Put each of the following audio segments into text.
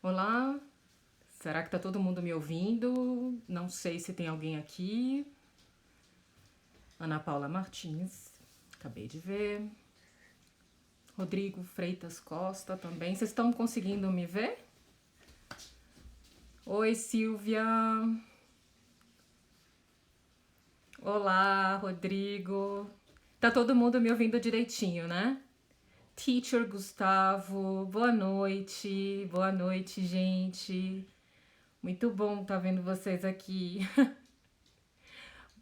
Olá, será que tá todo mundo me ouvindo? Não sei se tem alguém aqui. Ana Paula Martins, acabei de ver. Rodrigo Freitas Costa também. Vocês estão conseguindo me ver? Oi, Silvia. Olá, Rodrigo. Tá todo mundo me ouvindo direitinho, né? Teacher Gustavo, boa noite, gente. Muito bom estar vendo vocês aqui.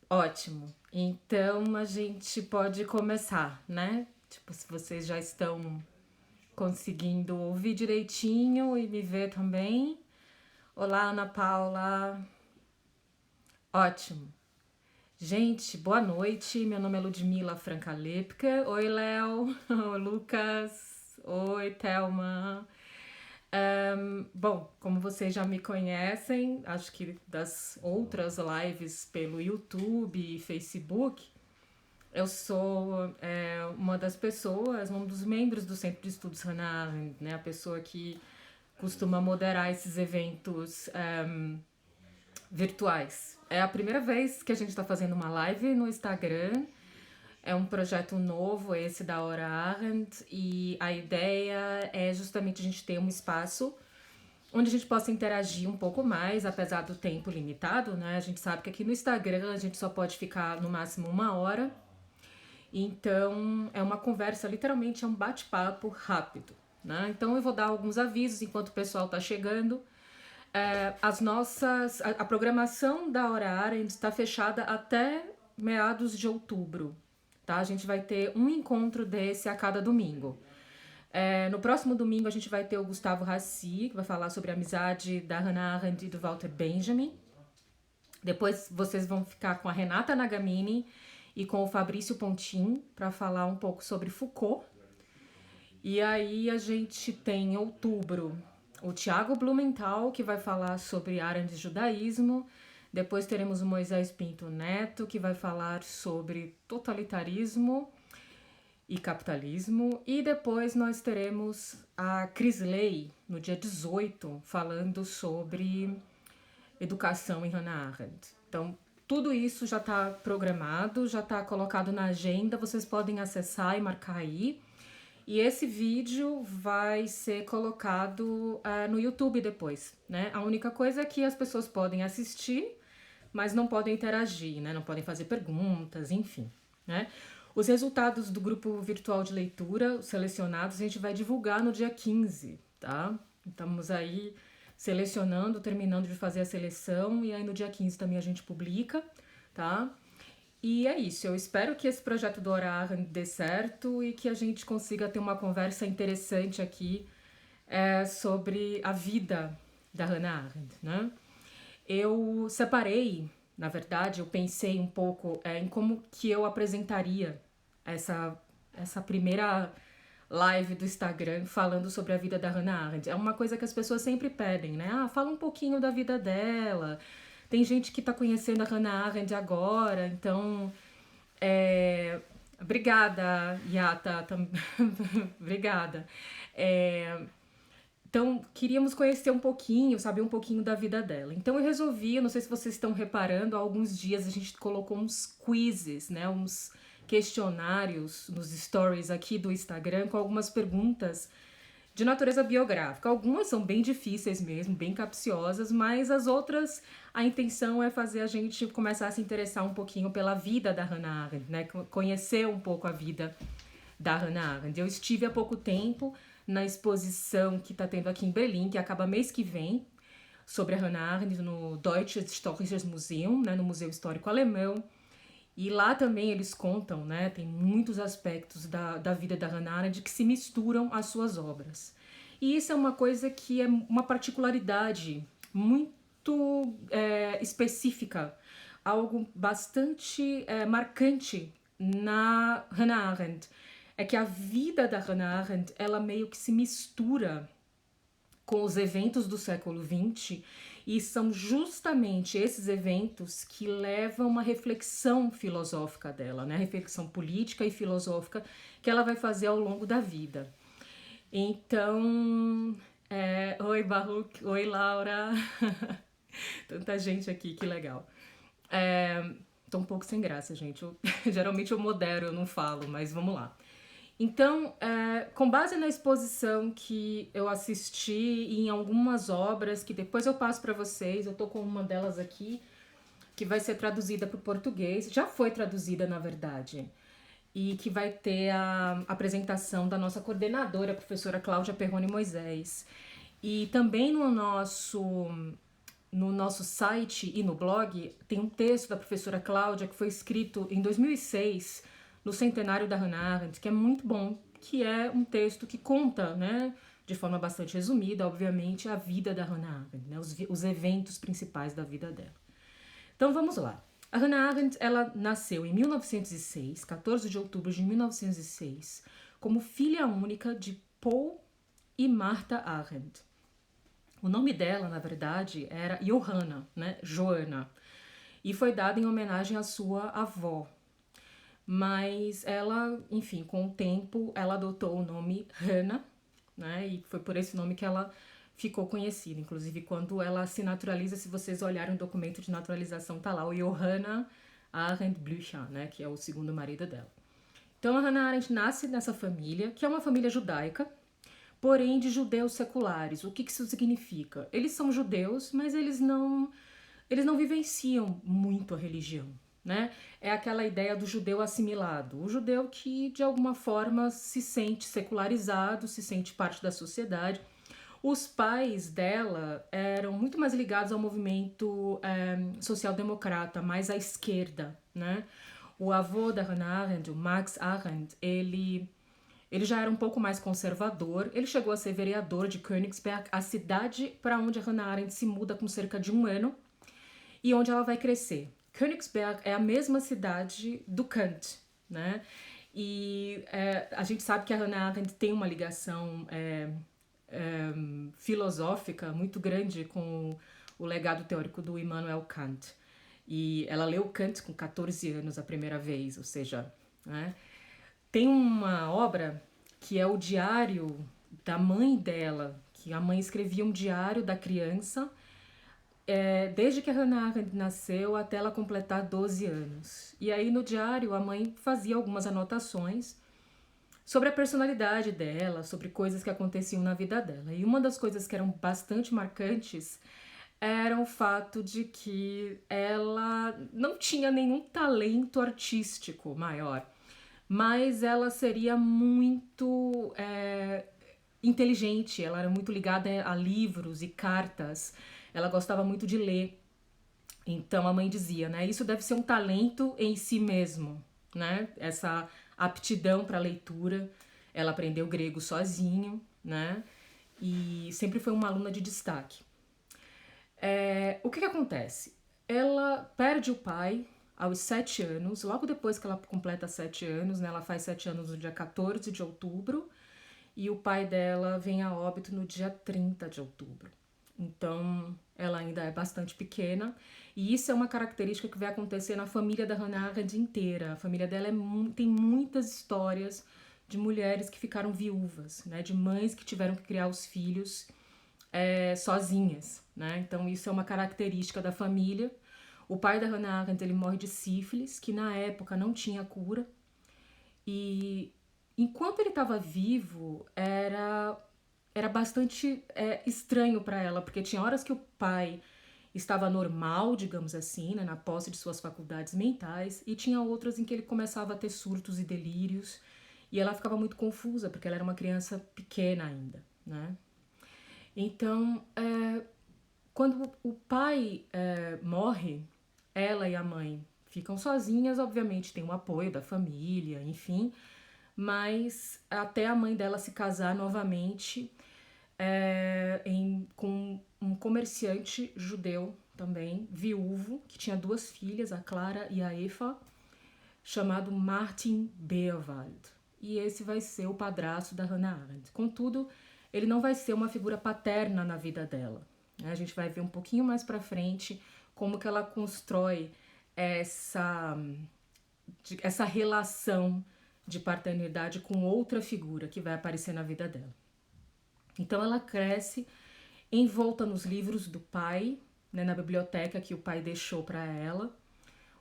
Ótimo. Então a gente pode começar, né? Tipo, se vocês já estão conseguindo ouvir direitinho e me ver também. Olá, Ana Paula. Ótimo. Gente, boa noite. Meu nome é Ludmila Franca Lepka. Oi, Léo. Oi, Lucas. Oi, Thelma. Bom, como vocês já me conhecem, acho que das outras lives pelo YouTube e Facebook, eu sou uma das pessoas, um dos membros do Centro de Estudos Hannah Arendt, né? A pessoa que costuma moderar esses eventos virtuais. É a primeira vez que a gente está fazendo uma live no Instagram. É um projeto novo, esse da Hora Arendt, e a ideia é justamente a gente ter um espaço onde a gente possa interagir um pouco mais, apesar do tempo limitado, né? A gente sabe que aqui no Instagram a gente só pode ficar no máximo 1 hora. Então, é uma conversa, literalmente é um bate-papo rápido, né? Então, eu vou dar alguns avisos enquanto o pessoal tá chegando. A programação da Hora Arendt está fechada até meados de outubro, tá? A gente vai ter um encontro desse a cada domingo. No próximo domingo a gente vai ter o Gustavo Rassi, que vai falar sobre a amizade da Hannah Arendt e do Walter Benjamin. Depois vocês vão ficar com a Renata Nagamini e com o Fabrício Pontin para falar um pouco sobre Foucault. E aí a gente tem em outubro o Tiago Blumenthal, que vai falar sobre Arendt e judaísmo. Depois teremos o Moisés Pinto Neto, que vai falar sobre totalitarismo e capitalismo. E depois nós teremos a Crisley, no dia 18, falando sobre educação em Hannah Arendt. Então, tudo isso já está programado, já está colocado na agenda, vocês podem acessar e marcar aí. E esse vídeo vai ser colocado no YouTube depois, né? A única coisa é que as pessoas podem assistir, mas não podem interagir, né? Não podem fazer perguntas, enfim, né? Os resultados do grupo virtual de leitura, selecionados, a gente vai divulgar no dia 15, tá? Estamos aí selecionando, terminando de fazer a seleção, e aí no dia 15 também a gente publica, tá? E é isso, eu espero que esse projeto do Hora Arendt dê certo e que a gente consiga ter uma conversa interessante aqui sobre a vida da Hannah Arendt, né? Eu separei, na verdade, eu pensei um pouco em como que eu apresentaria essa primeira live do Instagram falando sobre a vida da Hannah Arendt. É uma coisa que as pessoas sempre pedem, né? Ah, fala um pouquinho da vida dela. Tem gente que tá conhecendo a Hannah Arendt agora, então... Obrigada, Yata. Obrigada. Então, queríamos conhecer um pouquinho, saber um pouquinho da vida dela. Então, eu resolvi, não sei se vocês estão reparando, há alguns dias a gente colocou uns quizzes, né? Uns questionários nos stories aqui do Instagram com algumas perguntas de natureza biográfica. Algumas são bem difíceis mesmo, bem capciosas, mas as outras, a intenção é fazer a gente começar a se interessar um pouquinho pela vida da Hannah Arendt, né? Conhecer um pouco a vida da Hannah Arendt. Eu estive há pouco tempo na exposição que está tendo aqui em Berlim, que acaba mês que vem, sobre a Hannah Arendt no Deutsches Historisches Museum, né? No Museu Histórico Alemão. E lá também eles contam, né, tem muitos aspectos da vida da Hannah Arendt que se misturam às suas obras. E isso é uma coisa que é uma particularidade muito específica, algo bastante marcante na Hannah Arendt. É que a vida da Hannah Arendt, ela meio que se mistura com os eventos do século XX, e são justamente esses eventos que levam uma reflexão filosófica dela, né? Reflexão política e filosófica que ela vai fazer ao longo da vida. Então, Oi, Baruch. Oi, Laura. Tanta gente aqui, que legal. Tô um pouco sem graça, gente. Geralmente eu modero, eu não falo, mas vamos lá. Então, com base na exposição que eu assisti em algumas obras, que depois eu passo para vocês, eu tô com uma delas aqui, que vai ser traduzida para o português, já foi traduzida, na verdade, e que vai ter a apresentação da nossa coordenadora, a professora Cláudia Perrone Moisés. E também no nosso site e no blog tem um texto da professora Cláudia que foi escrito em 2006, no centenário da Hannah Arendt, que é muito bom, que é um texto que conta, né, de forma bastante resumida, obviamente, a vida da Hannah Arendt, né, os eventos principais da vida dela. Então vamos lá. A Hannah Arendt, ela nasceu em 1906, 14 de outubro de 1906, como filha única de Paul e Martha Arendt. O nome dela, na verdade, era Johanna, né? Joana. E foi dado em homenagem à sua avó. Mas ela, enfim, com o tempo, ela adotou o nome Hannah, né? E foi por esse nome que ela ficou conhecida. Inclusive, quando ela se naturaliza, se vocês olharem o documento de naturalização, tá lá o Johanna Arendt Blücher, né? Que é o segundo marido dela. Então, a Hannah Arendt nasce nessa família, que é uma família judaica, porém de judeus seculares. O que isso significa? Eles são judeus, mas eles não vivenciam muito a religião, né? É aquela ideia do judeu assimilado, o judeu que de alguma forma se sente secularizado, se sente parte da sociedade. Os pais dela eram muito mais ligados ao movimento social-democrata, mais à esquerda, né? O avô da Hannah Arendt, o Max Arendt, ele já era um pouco mais conservador. Ele chegou a ser vereador de Königsberg, a cidade para onde a Hannah Arendt se muda com cerca de 1 ano e onde ela vai crescer. Königsberg é a mesma cidade do Kant, né? E a gente sabe que a Hannah Arendt tem uma ligação filosófica muito grande com o legado teórico do Immanuel Kant. E ela leu Kant com 14 anos a primeira vez, ou seja, né? Tem uma obra que é o diário da mãe dela, que a mãe escrevia um diário da criança desde que a Hannah Arendt nasceu até ela completar 12 anos. E aí no diário a mãe fazia algumas anotações sobre a personalidade dela, sobre coisas que aconteciam na vida dela. E uma das coisas que eram bastante marcantes era o fato de que ela não tinha nenhum talento artístico maior, mas ela seria muito inteligente, ela era muito ligada a livros e cartas, ela gostava muito de ler. Então a mãe dizia, né, isso deve ser um talento em si mesmo, né, essa aptidão para leitura. Ela aprendeu grego sozinho, né, e sempre foi uma aluna de destaque. O que acontece? Ela perde o pai aos 7 anos, logo depois que ela completa 7 anos, né, ela faz 7 anos no dia 14 de outubro, e o pai dela vem a óbito no dia 30 de outubro. Então, ela ainda é bastante pequena, e isso é uma característica que vai acontecer na família da Hannah Arendt inteira. A família dela tem muitas histórias de mulheres que ficaram viúvas, né, de mães que tiveram que criar os filhos sozinhas, né? Então isso é uma característica da família. O pai da Hannah Arendt, ele morre de sífilis, que na época não tinha cura, e enquanto ele estava vivo era bastante estranho para ela, porque tinha horas que o pai estava normal, digamos assim, né, na posse de suas faculdades mentais, e tinha outras em que ele começava a ter surtos e delírios, e ela ficava muito confusa, porque ela era uma criança pequena ainda, né? Então, quando o pai morre, ela e a mãe ficam sozinhas, obviamente tem o apoio da família, enfim, mas até a mãe dela se casar novamente com um comerciante judeu também, viúvo, que tinha 2 filhas, a Clara e a Eva, chamado Martin Beerwald. E esse vai ser o padrasto da Hannah Arendt. Contudo, ele não vai ser uma figura paterna na vida dela. A gente vai ver um pouquinho mais pra frente como que ela constrói essa relação de paternidade com outra figura que vai aparecer na vida dela. Então ela cresce envolta nos livros do pai, né, na biblioteca que o pai deixou para ela.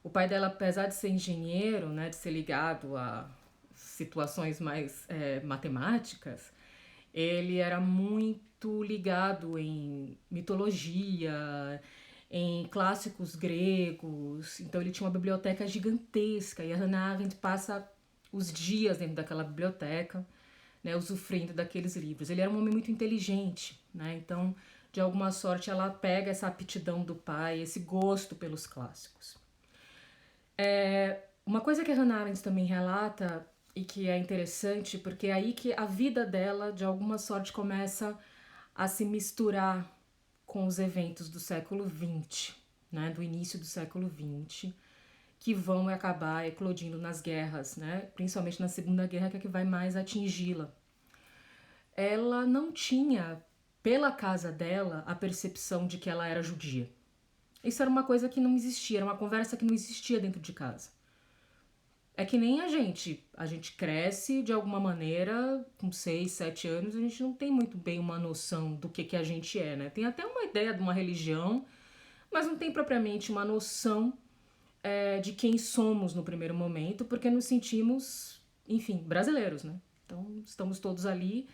O pai dela, apesar de ser engenheiro, né, de ser ligado a situações mais matemáticas, ele era muito ligado em mitologia, em clássicos gregos. Então ele tinha uma biblioteca gigantesca e a Hannah Arendt passa os dias dentro daquela biblioteca, né, usufruindo daqueles livros. Ele era um homem muito inteligente, né? Então, de alguma sorte, ela pega essa aptidão do pai, esse gosto pelos clássicos. Uma coisa que a Hannah Arendt também relata e que é interessante, porque é aí que a vida dela, de alguma sorte, começa a se misturar com os eventos do século XX, né, do início do século XX, que vão acabar eclodindo nas guerras, né, principalmente na Segunda Guerra, que é que vai mais atingi-la. Ela não tinha, pela casa dela, a percepção de que ela era judia. Isso era uma coisa que não existia, era uma conversa que não existia dentro de casa. É que nem a gente cresce de alguma maneira, com 6, 7 anos, a gente não tem muito bem uma noção do que a gente é, né? Tem até uma ideia de uma religião, mas não tem propriamente uma noção de quem somos no primeiro momento, porque nos sentimos, enfim, brasileiros, né? Então, estamos todos ali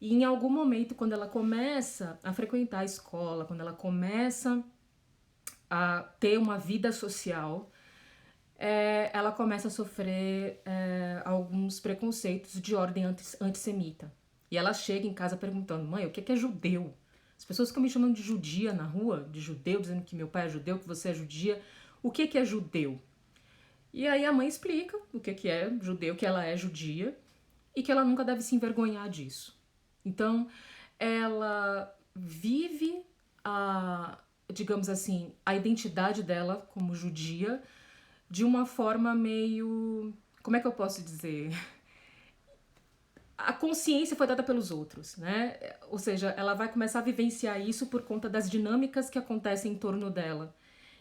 e em algum momento, quando ela começa a frequentar a escola, quando ela começa a ter uma vida social, ela começa a sofrer alguns preconceitos de ordem antissemita. E ela chega em casa perguntando: mãe, o que é judeu? As pessoas ficam me chamando de judia na rua, de judeu, dizendo que meu pai é judeu, que você é judia. O que é judeu? E aí a mãe explica o que é judeu, que ela é judia e que ela nunca deve se envergonhar disso. Então, ela vive digamos assim, a identidade dela como judia de uma forma meio, como é que eu posso dizer? A consciência foi dada pelos outros, né? Ou seja, ela vai começar a vivenciar isso por conta das dinâmicas que acontecem em torno dela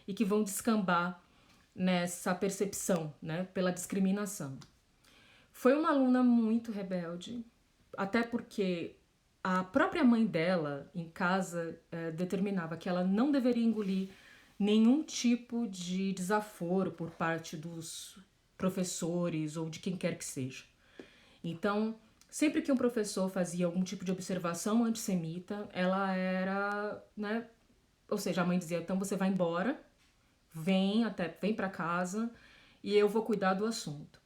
e que vão descambar nessa percepção, né, pela discriminação. Foi uma aluna muito rebelde, até porque a própria mãe dela, em casa, determinava que ela não deveria engolir nenhum tipo de desaforo por parte dos professores ou de quem quer que seja. Então, sempre que um professor fazia algum tipo de observação antissemita, ela era, né, ou seja, a mãe dizia: então você vai embora, vem para casa e eu vou cuidar do assunto.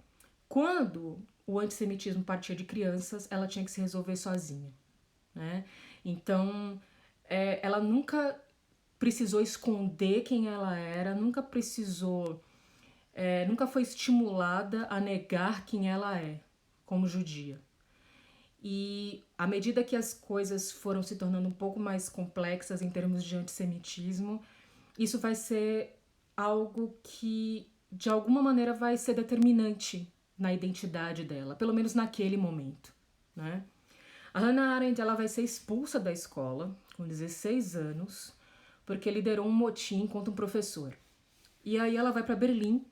Quando o antissemitismo partia de crianças, ela tinha que se resolver sozinha, né? Então, ela nunca precisou esconder quem ela era, nunca precisou, nunca foi estimulada a negar quem ela é, como judia. E à medida que as coisas foram se tornando um pouco mais complexas em termos de antissemitismo, isso vai ser algo que, de alguma maneira, vai ser determinante na identidade dela, pelo menos naquele momento, né? A Hannah Arendt, ela vai ser expulsa da escola com 16 anos porque liderou um motim contra um professor. E aí ela vai para Berlim,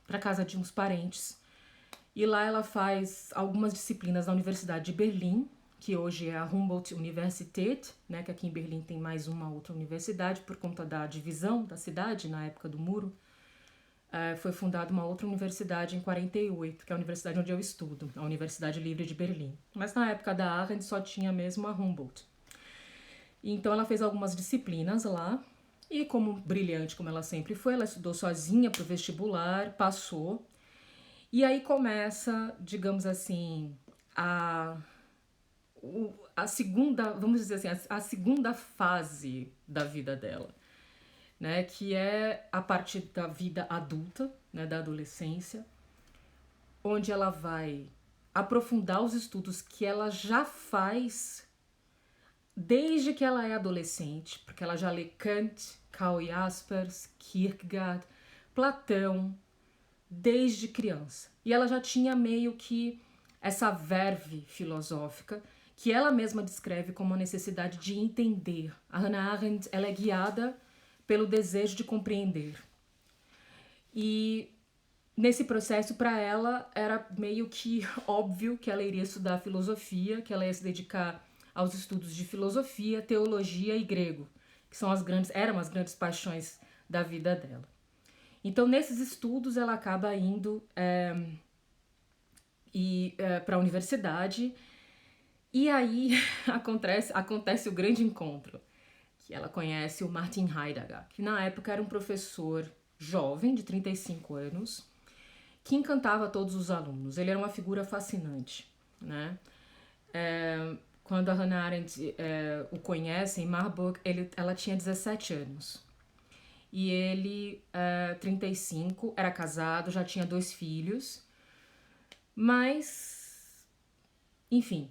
para casa de uns parentes, e lá ela faz algumas disciplinas na Universidade de Berlim, que hoje é a Humboldt Universität, né, que aqui em Berlim tem mais uma outra universidade por conta da divisão da cidade na época do muro. Foi fundada uma outra universidade em 48, que é a universidade onde eu estudo, a Universidade Livre de Berlim. Mas na época da Arendt só tinha mesmo a Humboldt. Então ela fez algumas disciplinas lá e, como brilhante como ela sempre foi, ela estudou sozinha para o vestibular, passou. E aí começa, digamos assim, a segunda, vamos dizer assim, a segunda fase da vida dela, né, que é a parte da vida adulta, né, da adolescência, onde ela vai aprofundar os estudos que ela já faz desde que ela é adolescente, porque ela já lê Kant, Karl Jaspers, Kierkegaard, Platão, desde criança. E ela já tinha meio que essa verve filosófica que ela mesma descreve como a necessidade de entender. A Hannah Arendt, ela é guiada pelo desejo de compreender. E nesse processo, para ela, era meio que óbvio que ela iria estudar filosofia, que ela ia se dedicar aos estudos de filosofia, teologia e grego, que eram as grandes paixões da vida dela. Então, nesses estudos, ela acaba indo para a universidade, e aí acontece o grande encontro, que ela conhece o Martin Heidegger, que na época era um professor jovem, de 35 anos, que encantava todos os alunos. Ele era uma figura fascinante, né? Quando a Hannah Arendt o conhece em Marburg, ela tinha 17 anos. E ele, 35, era casado, já tinha 2 filhos. Mas, enfim,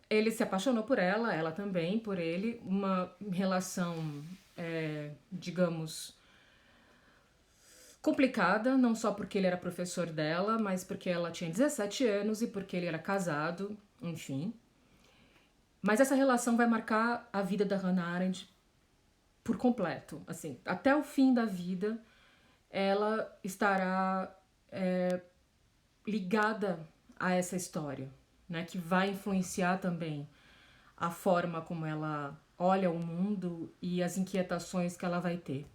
ele se apaixonou por ela também por ele. Uma relação, digamos, complicada, não só porque ele era professor dela, mas porque ela tinha 17 anos e porque ele era casado, enfim. Mas essa relação vai marcar a vida da Hannah Arendt por completo. Assim, até o fim da vida, ela estará ligada a essa história, né? Que vai influenciar também a forma como ela olha o mundo e as inquietações que ela vai ter.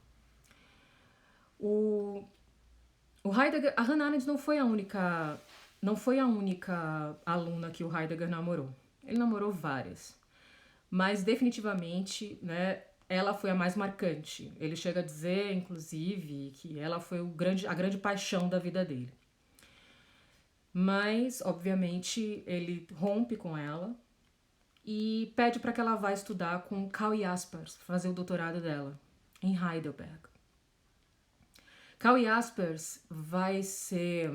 O Heidegger, a Hannah Arendt não foi a única aluna que o Heidegger namorou. Ele namorou várias, mas definitivamente, né, ela foi a mais marcante. Ele chega a dizer, inclusive, que ela foi a grande paixão da vida dele. Mas, obviamente, ele rompe com ela e pede para que ela vá estudar com Karl Jaspers, fazer o doutorado dela, em Heidelberg. Karl Jaspers vai ser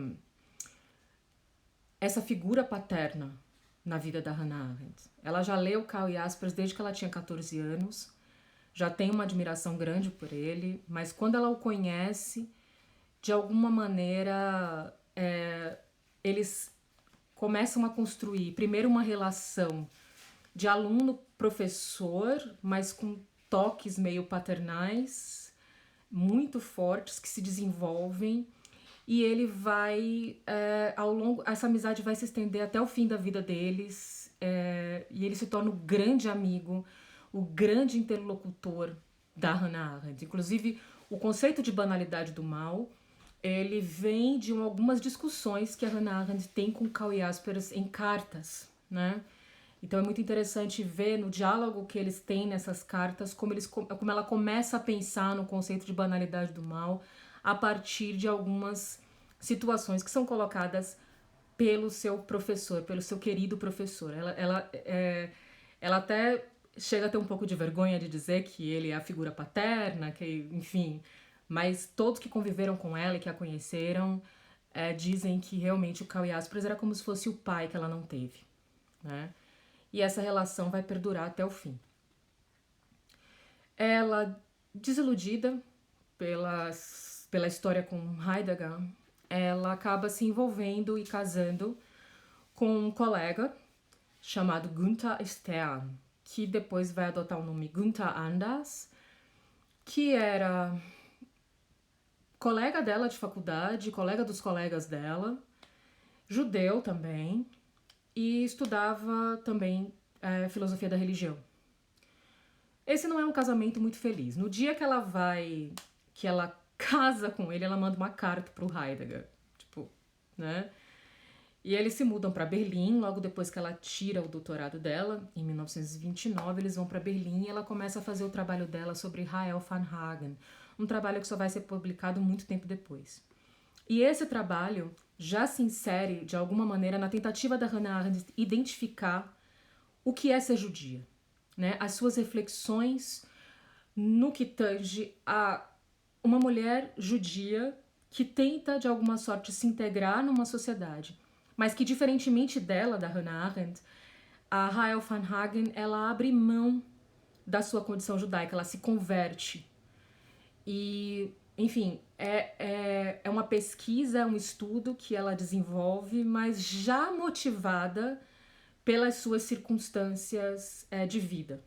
essa figura paterna na vida da Hannah Arendt. Ela já leu Karl Jaspers desde que ela tinha 14 anos, já tem uma admiração grande por ele, mas quando ela o conhece, de alguma maneira, eles começam a construir primeiro uma relação de aluno-professor, mas com toques meio paternais, muito fortes, que se desenvolvem, e ele vai, essa amizade vai se estender até o fim da vida deles, e ele se torna o grande amigo, o grande interlocutor da Hannah Arendt. Inclusive, o conceito de banalidade do mal, ele vem de algumas discussões que a Hannah Arendt tem com Karl Jaspers em cartas, né? Então é muito interessante ver no diálogo que eles têm nessas cartas como ela começa a pensar no conceito de banalidade do mal a partir de algumas situações que são colocadas pelo seu professor, pelo seu querido professor. Ela até chega a ter um pouco de vergonha de dizer que ele é a figura paterna, que, enfim, mas todos que conviveram com ela e que a conheceram dizem que realmente o Karl Jaspers era como se fosse o pai que ela não teve, né? E essa relação vai perdurar até o fim. Ela, desiludida pela história com Heidegger, ela acaba se envolvendo e casando com um colega chamado Günther Stern, que depois vai adotar o nome Günther Anders, que era colega dela de faculdade, colega dos colegas dela, judeu também, e estudava também filosofia da religião. Esse não é um casamento muito feliz. No dia que ela casa com ele, ela manda uma carta pro Heidegger, tipo, né? E eles se mudam para Berlim, logo depois que ela tira o doutorado dela, em 1929, eles vão para Berlim e ela começa a fazer o trabalho dela sobre Rael van Hagen, um trabalho que só vai ser publicado muito tempo depois. E esse trabalho já se insere, de alguma maneira, na tentativa da Hannah Arendt identificar o que é ser judia, né? As suas reflexões no que tange a uma mulher judia que tenta, de alguma sorte, se integrar numa sociedade, mas que, diferentemente dela, da Hannah Arendt, a Rael van Hagen, ela abre mão da sua condição judaica, ela se converte. E, enfim, é uma pesquisa, é um estudo que ela desenvolve, mas já motivada pelas suas circunstâncias de vida.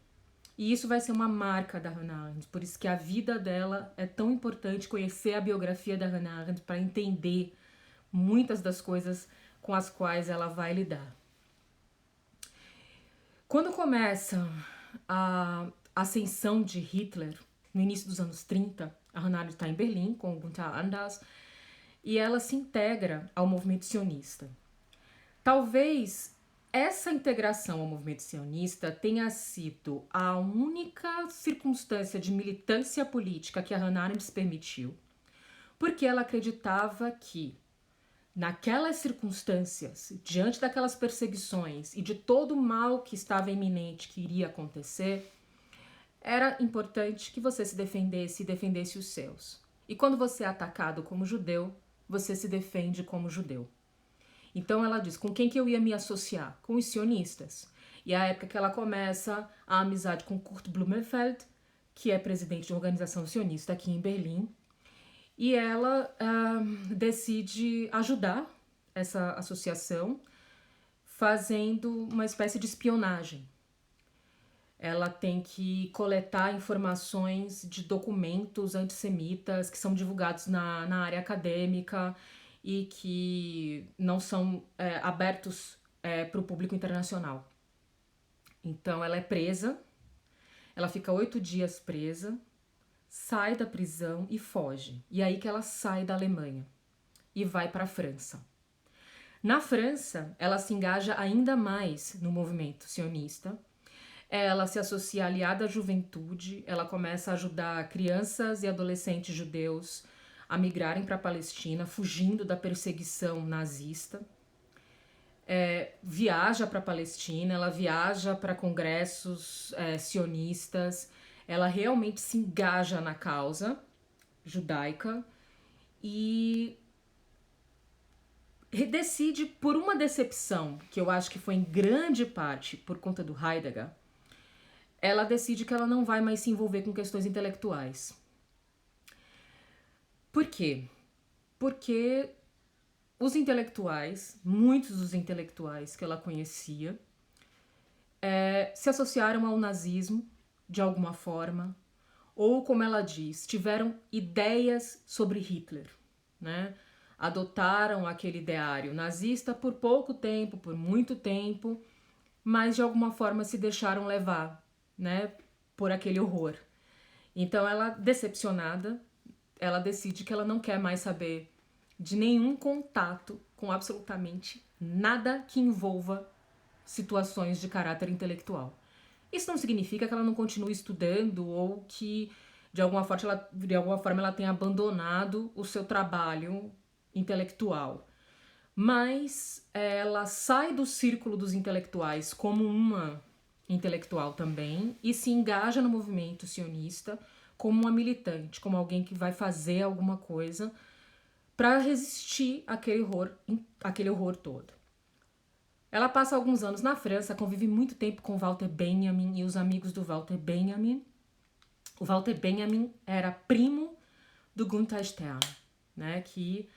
E isso vai ser uma marca da Hannah Arendt, por isso que a vida dela é tão importante, conhecer a biografia da Hannah Arendt para entender muitas das coisas com as quais ela vai lidar. Quando começa a ascensão de Hitler, no início dos anos 30, a Hannah Arendt está em Berlim com o Gunther Anders e ela se integra ao movimento sionista. Talvez essa integração ao movimento sionista tenha sido a única circunstância de militância política que a Hannah Arendt se permitiu, porque ela acreditava que naquelas circunstâncias, diante daquelas perseguições e de todo o mal que estava iminente, que iria acontecer, era importante que você se defendesse e defendesse os seus. E quando você é atacado como judeu, você se defende como judeu. Então ela diz, com quem que eu ia me associar? Com os sionistas. E é a época que ela começa a amizade com Kurt Blumenfeld, que é presidente de uma organização sionista aqui em Berlim, e ela decide ajudar essa associação fazendo uma espécie de espionagem. Ela tem que coletar informações de documentos antissemitas que são divulgados na área acadêmica e que não são abertos para o público internacional. Então ela é presa, ela fica 8 dias presa, sai da prisão e foge. E é aí que ela sai da Alemanha e vai para a França. Na França, ela se engaja ainda mais no movimento sionista. Ela se associa aliada à juventude, ela começa a ajudar crianças e adolescentes judeus a migrarem para a Palestina, fugindo da perseguição nazista. Viaja para a Palestina, ela viaja para congressos sionistas, ela realmente se engaja na causa judaica e decide, por uma decepção, que eu acho que foi em grande parte por conta do Heidegger, ela decide que ela não vai mais se envolver com questões intelectuais. Por quê? Porque os intelectuais, muitos dos intelectuais que ela conhecia, se associaram ao nazismo de alguma forma, ou, como ela diz, tiveram ideias sobre Hitler, né? Adotaram aquele ideário nazista por pouco tempo, por muito tempo, mas de alguma forma se deixaram levar, né, por aquele horror. Então ela, decepcionada, ela decide que ela não quer mais saber de nenhum contato com absolutamente nada que envolva situações de caráter intelectual. Isso não significa que ela não continue estudando ou que de alguma forma ela tenha abandonado o seu trabalho intelectual. Mas ela sai do círculo dos intelectuais como uma intelectual também e se engaja no movimento sionista como uma militante, como alguém que vai fazer alguma coisa para resistir àquele horror todo. Ela passa alguns anos na França, convive muito tempo com Walter Benjamin e os amigos do Walter Benjamin. O Walter Benjamin era primo do Gunther Stern, né, que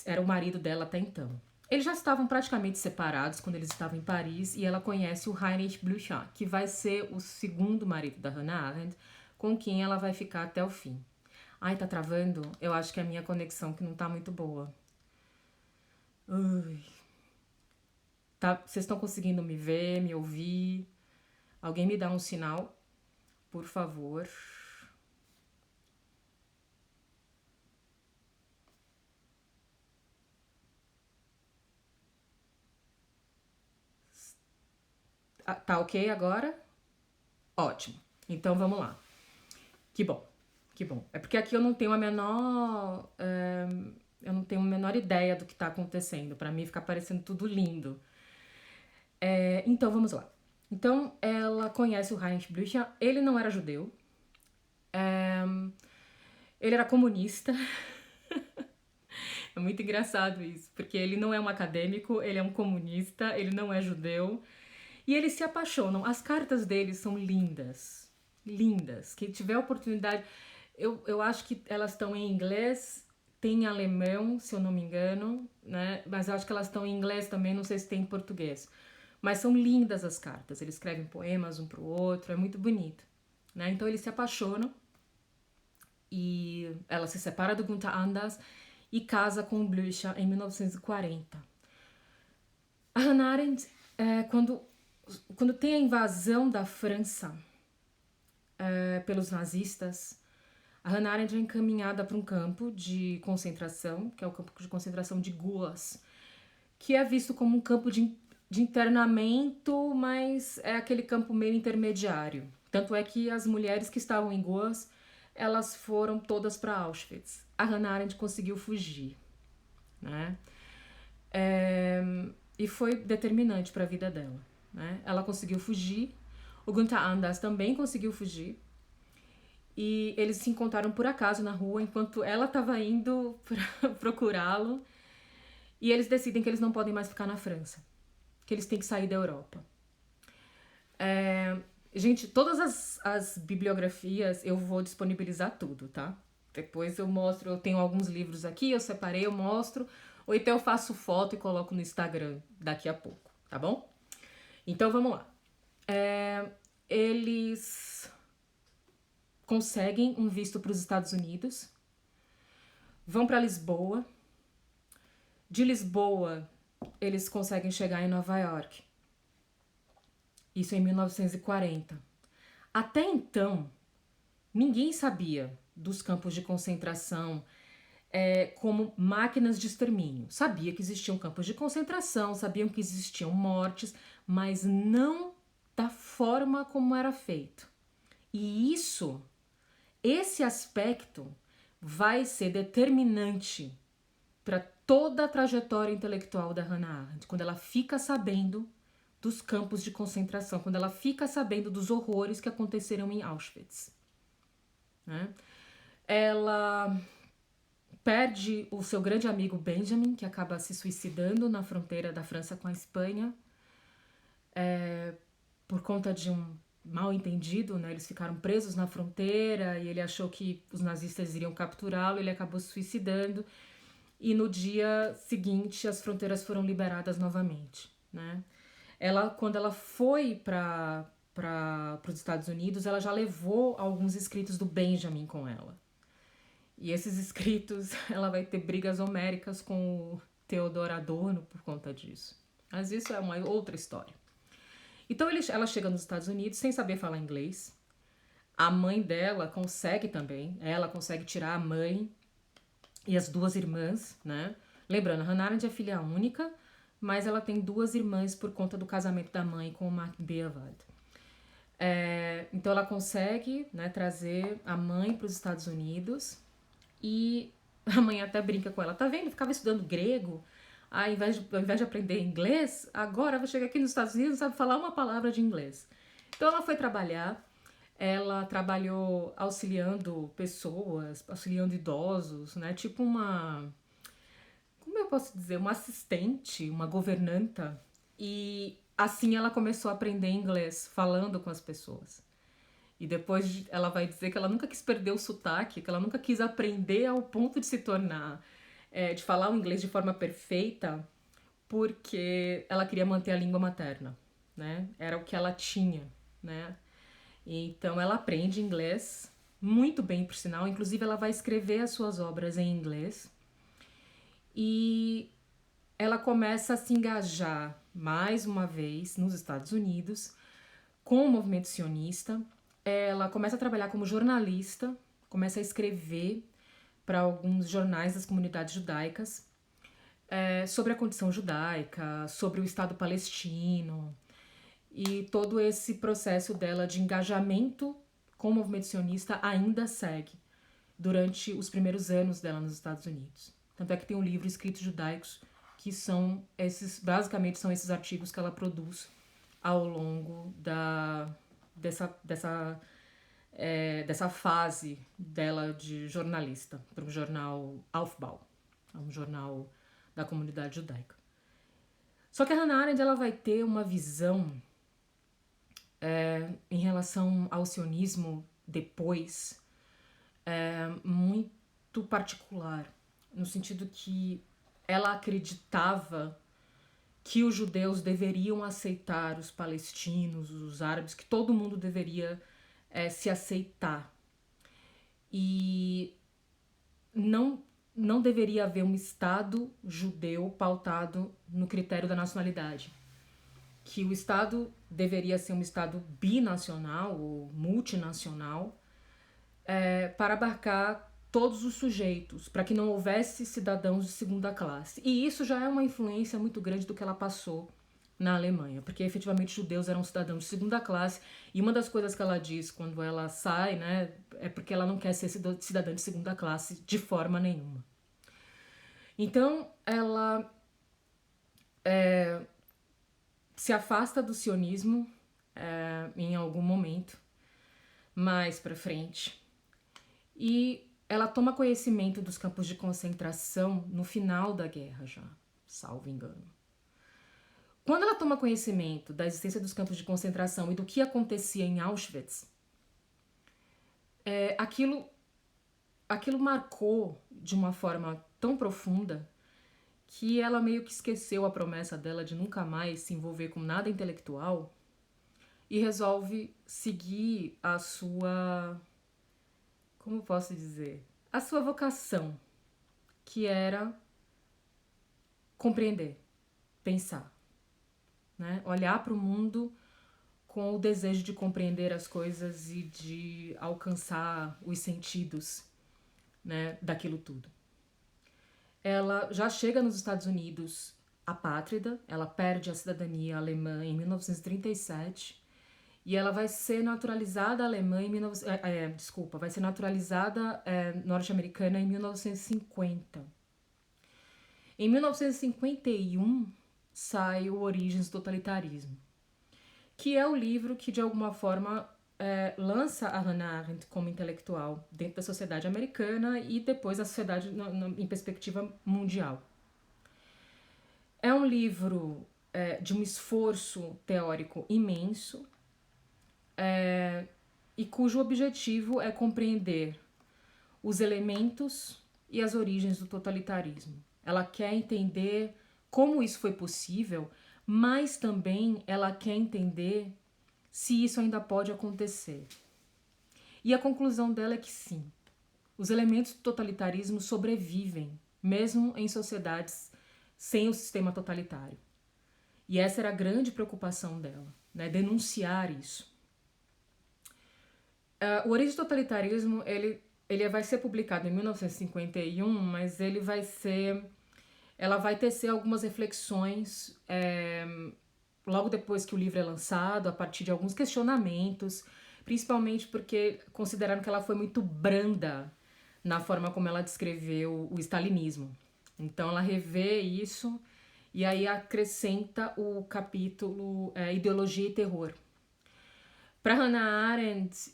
era o marido dela até então. Eles já estavam praticamente separados quando eles estavam em Paris e ela conhece o Heinrich Blücher, que vai ser o segundo marido da Hannah Arendt, com quem ela vai ficar até o fim. Ai, tá travando? Eu acho que é a minha conexão que não tá muito boa. Ui. Tá, vocês estão conseguindo me ver, me ouvir? Alguém me dá um sinal, por favor. Tá ok agora? Ótimo. Então vamos lá. Que bom, que bom. É porque aqui eu não tenho a menor... eu não tenho a menor ideia do que tá acontecendo. Pra mim fica parecendo tudo lindo. Então vamos lá. Então ela conhece o Heinrich Blücher. Ele não era judeu. Ele era comunista. É muito engraçado isso, porque ele não é um acadêmico, ele é um comunista, ele não é judeu. E eles se apaixonam. As cartas deles são lindas. Lindas. Quem tiver oportunidade... Eu acho que elas estão em inglês, tem em alemão, se eu não me engano, né? Mas eu acho que elas estão em inglês também, não sei se tem em português. Mas são lindas as cartas. Eles escrevem poemas um pro outro, é muito bonito, né? Então eles se apaixonam e ela se separa do Gunther Anders e casa com o Blücher em 1940. A Hannah Arendt, quando quando tem a invasão da França pelos nazistas, a Hannah Arendt é encaminhada para um campo de concentração, que é o campo de concentração de Guas, que é visto como um campo de internamento, mas é aquele campo meio intermediário. Tanto é que as mulheres que estavam em Guas, elas foram todas para Auschwitz. A Hannah Arendt conseguiu fugir, né? E foi determinante para a vida dela, né? Ela conseguiu fugir, o Gunther Anders também conseguiu fugir, e eles se encontraram por acaso na rua enquanto ela estava indo procurá-lo, e eles decidem que eles não podem mais ficar na França, que eles têm que sair da Europa. Gente, todas as bibliografias eu vou disponibilizar tudo, tá? Depois eu mostro, eu tenho alguns livros aqui, eu separei, eu mostro, ou então eu faço foto e coloco no Instagram daqui a pouco, tá bom? Então vamos lá. Eles conseguem um visto para os Estados Unidos, vão para Lisboa. De Lisboa, eles conseguem chegar em Nova York. Isso em 1940. Até então, ninguém sabia dos campos de concentração como máquinas de extermínio. Sabia que existiam campos de concentração, sabiam que existiam mortes, mas não da forma como era feito. E esse aspecto vai ser determinante para toda a trajetória intelectual da Hannah Arendt, quando ela fica sabendo dos campos de concentração, quando ela fica sabendo dos horrores que aconteceram em Auschwitz, né? Ela perde o seu grande amigo Benjamin, que acaba se suicidando na fronteira da França com a Espanha, por conta de um mal entendido, né? Eles ficaram presos na fronteira e ele achou que os nazistas iriam capturá-lo, ele acabou se suicidando. E no dia seguinte as fronteiras foram liberadas novamente, né? Quando ela foi para os Estados Unidos, ela já levou alguns escritos do Benjamin com ela. E esses escritos, ela vai ter brigas homéricas com o Theodor Adorno por conta disso. Mas isso é uma outra história. Então ela chega nos Estados Unidos sem saber falar inglês. A mãe dela consegue também, ela consegue tirar a mãe e as duas irmãs, né? Lembrando, Hannah Arendt é filha única, mas ela tem duas irmãs por conta do casamento da mãe com o Marc Beerwald. Então ela consegue, né, trazer a mãe para os Estados Unidos e a mãe até brinca com ela. Tá vendo? Ficava estudando grego, ao invés de aprender inglês, agora vai chegar aqui nos Estados Unidos e não sabe falar uma palavra de inglês. Então ela foi trabalhar. Ela trabalhou auxiliando pessoas, auxiliando idosos, né? Tipo como eu posso dizer, uma assistente, uma governanta. E assim ela começou a aprender inglês, falando com as pessoas. E depois ela vai dizer que ela nunca quis perder o sotaque, que ela nunca quis aprender ao ponto de se tornar, de falar o inglês de forma perfeita, porque ela queria manter a língua materna, né? Era o que ela tinha, né? Então ela aprende inglês muito bem, por sinal. Inclusive ela vai escrever as suas obras em inglês. E ela começa a se engajar mais uma vez nos Estados Unidos com o movimento sionista. Ela começa a trabalhar como jornalista, começa a escrever para alguns jornais das comunidades judaicas sobre a condição judaica, sobre o Estado palestino. E todo esse processo dela de engajamento com o movimento sionista ainda segue durante os primeiros anos dela nos Estados Unidos. Tanto é que tem um livro, Escritos Judaicos, que são basicamente são esses artigos que ela produz ao longo dessa fase dela de jornalista para o jornal Aufbau, um jornal da comunidade judaica. Só que a Hannah Arendt ela vai ter uma visão em relação ao sionismo depois muito particular, no sentido que ela acreditava que os judeus deveriam aceitar os palestinos, os árabes, que todo mundo deveria se aceitar. E não deveria haver um Estado judeu pautado no critério da nacionalidade. que o Estado deveria ser um Estado binacional ou multinacional, para abarcar todos os sujeitos, para que não houvesse cidadãos de segunda classe. E isso já é uma influência muito grande do que ela passou na Alemanha, porque efetivamente judeus eram cidadãos de segunda classe, e uma das coisas que ela diz quando ela sai, né, é porque ela não quer ser cidadã de segunda classe de forma nenhuma. Então, ela se afasta do sionismo em algum momento, mais para frente, e ela toma conhecimento dos campos de concentração no final da guerra já, salvo engano. Quando ela toma conhecimento da existência dos campos de concentração e do que acontecia em Auschwitz, aquilo marcou de uma forma tão profunda que ela meio que esqueceu a promessa dela de nunca mais se envolver com nada intelectual e resolve seguir a sua, como posso dizer, a sua vocação, que era compreender, pensar, né? Olhar para o mundo com o desejo de compreender as coisas e de alcançar os sentidos, né, daquilo tudo. Ela já chega nos Estados Unidos apátrida, ela perde a cidadania alemã em 1937 e ela vai ser naturalizada alemã em vai ser naturalizada norte-americana em 1950. Em 1951 sai o Origens do Totalitarismo, que é o livro que de alguma forma lança a Hannah Arendt como intelectual dentro da sociedade americana e depois da sociedade em perspectiva mundial. É um livro de um esforço teórico imenso e cujo objetivo é compreender os elementos e as origens do totalitarismo. Ela quer entender como isso foi possível, mas também ela quer entender se isso ainda pode acontecer. E a conclusão dela é que sim, os elementos do totalitarismo sobrevivem, mesmo em sociedades sem o sistema totalitário. E essa era a grande preocupação dela, né? Denunciar isso. O Origem do Totalitarismo, ele vai ser publicado em 1951, mas ela vai tecer algumas reflexões logo depois que o livro é lançado, a partir de alguns questionamentos, principalmente porque consideraram que ela foi muito branda na forma como ela descreveu o stalinismo. Então ela revê isso e aí acrescenta o capítulo Ideologia e Terror. Para Hannah Arendt,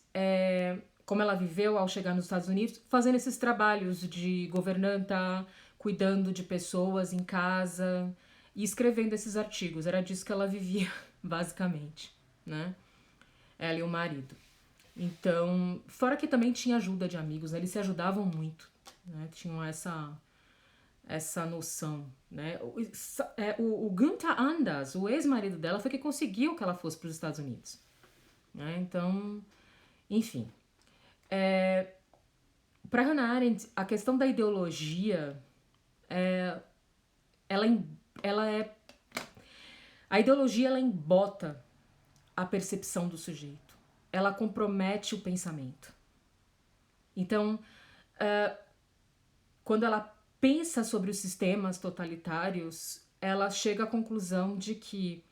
como ela viveu ao chegar nos Estados Unidos, fazendo esses trabalhos de governanta, cuidando de pessoas em casa e escrevendo esses artigos. Era disso que ela vivia, basicamente, né? Ela e o marido. Então, fora que também tinha ajuda de amigos, né? Eles se ajudavam muito, né? Tinham essa noção, né? O Günther Anders, o ex-marido dela, foi que conseguiu que ela fosse para os Estados Unidos, né? Então, enfim. Para Hannah Arendt, a questão da ideologia, a ideologia ela embota a percepção do sujeito, ela compromete o pensamento. Então, quando ela pensa sobre os sistemas totalitários, ela chega à conclusão de que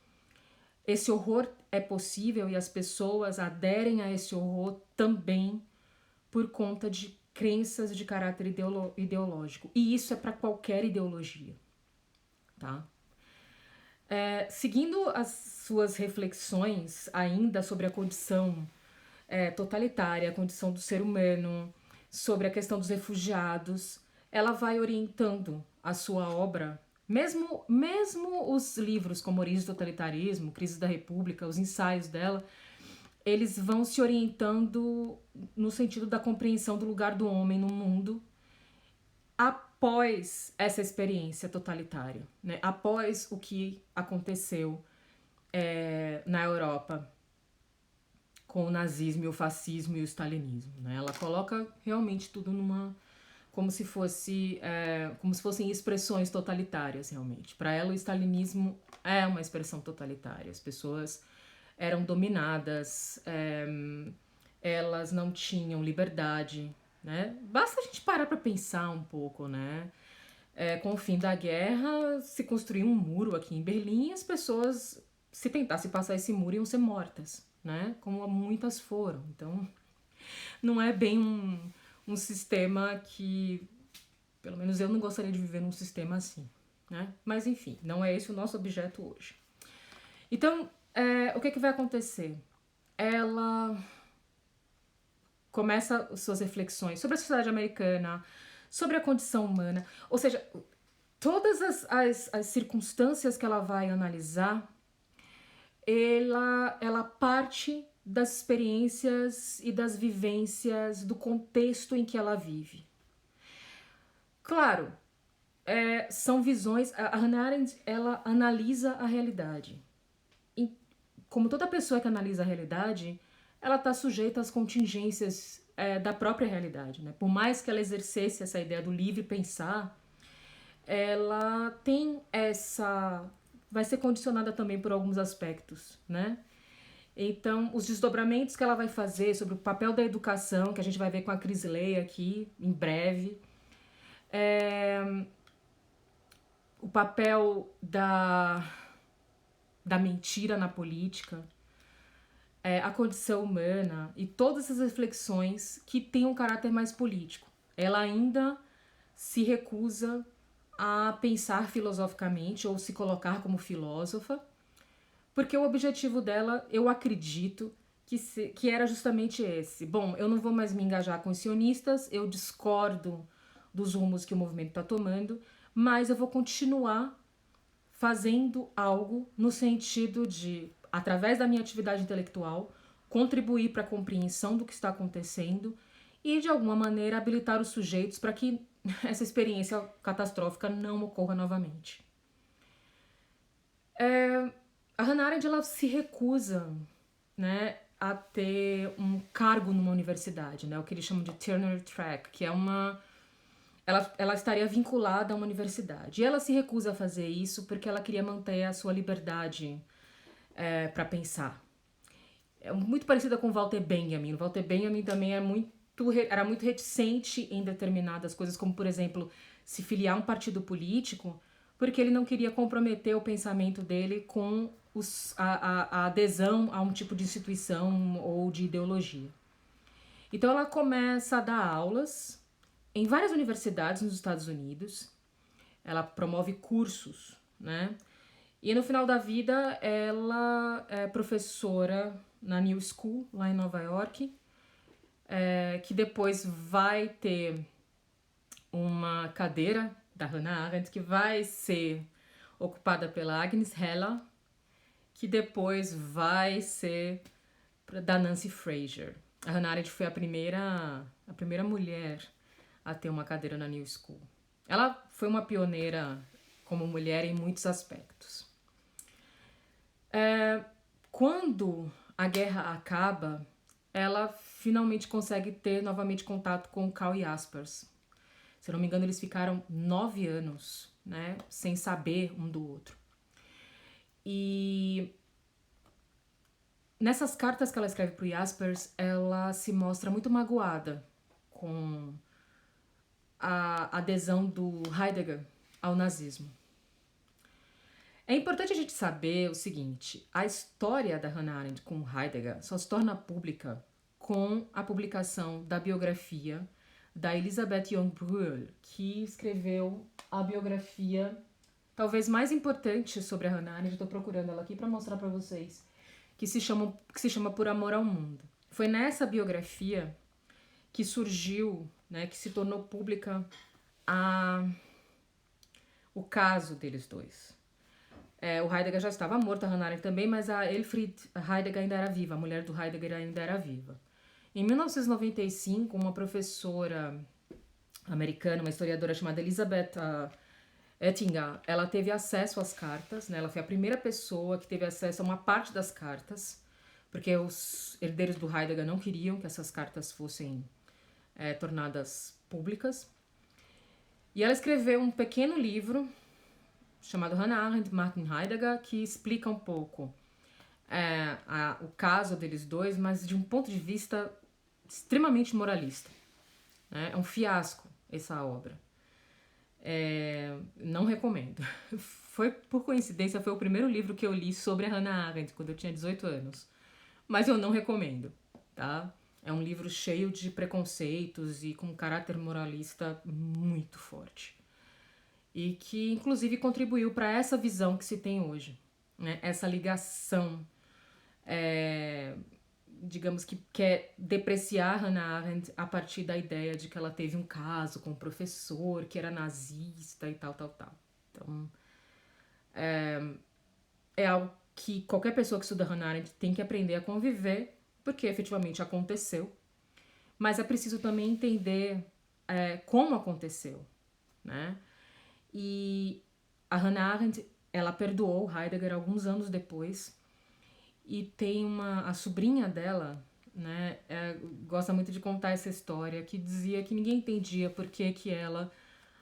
esse horror é possível e as pessoas aderem a esse horror também por conta de crenças de caráter ideológico. E isso é para qualquer ideologia, tá? Seguindo as suas reflexões ainda sobre a condição totalitária, a condição do ser humano, sobre a questão dos refugiados, ela vai orientando a sua obra, mesmo os livros como Origem do Totalitarismo, Crise da República, os ensaios dela, eles vão se orientando no sentido da compreensão do lugar do homem no mundo após essa experiência totalitária, né? Após o que aconteceu na Europa com o nazismo, o fascismo e o stalinismo, né? Ela coloca realmente tudo numa como se fossem expressões totalitárias, realmente. Para ela, o stalinismo é uma expressão totalitária. As pessoas eram dominadas, elas não tinham liberdade, né? Basta a gente parar para pensar um pouco, né? Com o fim da guerra, se construiu um muro aqui em Berlim e as pessoas, se tentassem passar esse muro, iam ser mortas, né? Como muitas foram. Então, não é bem um sistema que, pelo menos eu não gostaria de viver num sistema assim, né? Mas enfim, não é esse o nosso objeto hoje. Então, o que vai acontecer? Ela começa suas reflexões sobre a sociedade americana, sobre a condição humana, ou seja, todas as circunstâncias que ela vai analisar, ela parte das experiências e das vivências do contexto em que ela vive. Claro, são visões. A Hannah Arendt, ela analisa a realidade. E, como toda pessoa que analisa a realidade, ela está sujeita às contingências da própria realidade, né? Por mais que ela exercesse essa ideia do livre pensar, ela tem vai ser condicionada também por alguns aspectos, né? Então, os desdobramentos que ela vai fazer sobre o papel da educação, que a gente vai ver com a Crisley aqui em breve, o papel da mentira na política, a condição humana e todas essas reflexões que têm um caráter mais político. Ela ainda se recusa a pensar filosoficamente ou se colocar como filósofa, porque o objetivo dela, eu acredito, que era justamente esse. Bom, eu não vou mais me engajar com os sionistas, eu discordo dos rumos que o movimento está tomando, mas eu vou continuar fazendo algo no sentido de, através da minha atividade intelectual, contribuir para a compreensão do que está acontecendo e, de alguma maneira, habilitar os sujeitos para que essa experiência catastrófica não ocorra novamente. A Hannah Arendt, ela se recusa, né, a ter um cargo numa universidade, né, o que eles chamam de tenure track, que é ela estaria vinculada a uma universidade. E ela se recusa a fazer isso porque ela queria manter a sua liberdade para pensar. É muito parecida com Walter Benjamin. Walter Benjamin também era muito reticente em determinadas coisas, como, por exemplo, se filiar a um partido político, porque ele não queria comprometer o pensamento dele com a adesão a um tipo de instituição ou de ideologia. Então ela começa a dar aulas em várias universidades nos Estados Unidos. Ela promove cursos, né? E no final da vida ela é professora na New School, lá em Nova York, que depois vai ter uma cadeira da Hannah Arendt que vai ser ocupada pela Agnes Heller, que depois vai ser da Nancy Fraser. A Hannah Arendt foi a primeira mulher a ter uma cadeira na New School. Ela foi uma pioneira como mulher em muitos aspectos. Quando a guerra acaba, ela finalmente consegue ter novamente contato com Karl Jaspers. Se eu não me engano, eles ficaram 9 anos, né, sem saber um do outro. E nessas cartas que ela escreve para o Jaspers, ela se mostra muito magoada com a adesão do Heidegger ao nazismo. É importante a gente saber o seguinte: a história da Hannah Arendt com Heidegger só se torna pública com a publicação da biografia da Elisabeth Young-Bruhl, que escreveu a biografia talvez mais importante sobre a Hannah Arendt. Estou procurando ela aqui para mostrar para vocês, que se chama Por Amor ao Mundo. Foi nessa biografia que surgiu, né, que se tornou pública o caso deles dois. O Heidegger já estava morto, a Hannah Arendt também, mas a Elfriede Heidegger ainda era viva, a mulher do Heidegger ainda era viva. Em 1995, uma professora americana, uma historiadora chamada Elizabeth Ettinger, ela teve acesso às cartas, né? Ela foi a primeira pessoa que teve acesso a uma parte das cartas, porque os herdeiros do Heidegger não queriam que essas cartas fossem tornadas públicas. E ela escreveu um pequeno livro chamado Hannah Arendt, Martin Heidegger, que explica um pouco o caso deles dois, mas de um ponto de vista extremamente moralista. Né? É um fiasco essa obra. Não recomendo. Foi, por coincidência, foi o primeiro livro que eu li sobre a Hannah Arendt, quando eu tinha 18 anos. Mas eu não recomendo, tá? É um livro cheio de preconceitos e com um caráter moralista muito forte. E que, inclusive, contribuiu para essa visão que se tem hoje. Né? Essa ligação, digamos que quer depreciar Hannah Arendt a partir da ideia de que ela teve um caso com um professor que era nazista e tal, tal, tal. Então, é algo que qualquer pessoa que estuda Hannah Arendt tem que aprender a conviver, porque efetivamente aconteceu. Mas é preciso também entender como aconteceu, né? E a Hannah Arendt, ela perdoou Heidegger alguns anos depois, e tem a sobrinha dela, né, gosta muito de contar essa história, que dizia que ninguém entendia por que ela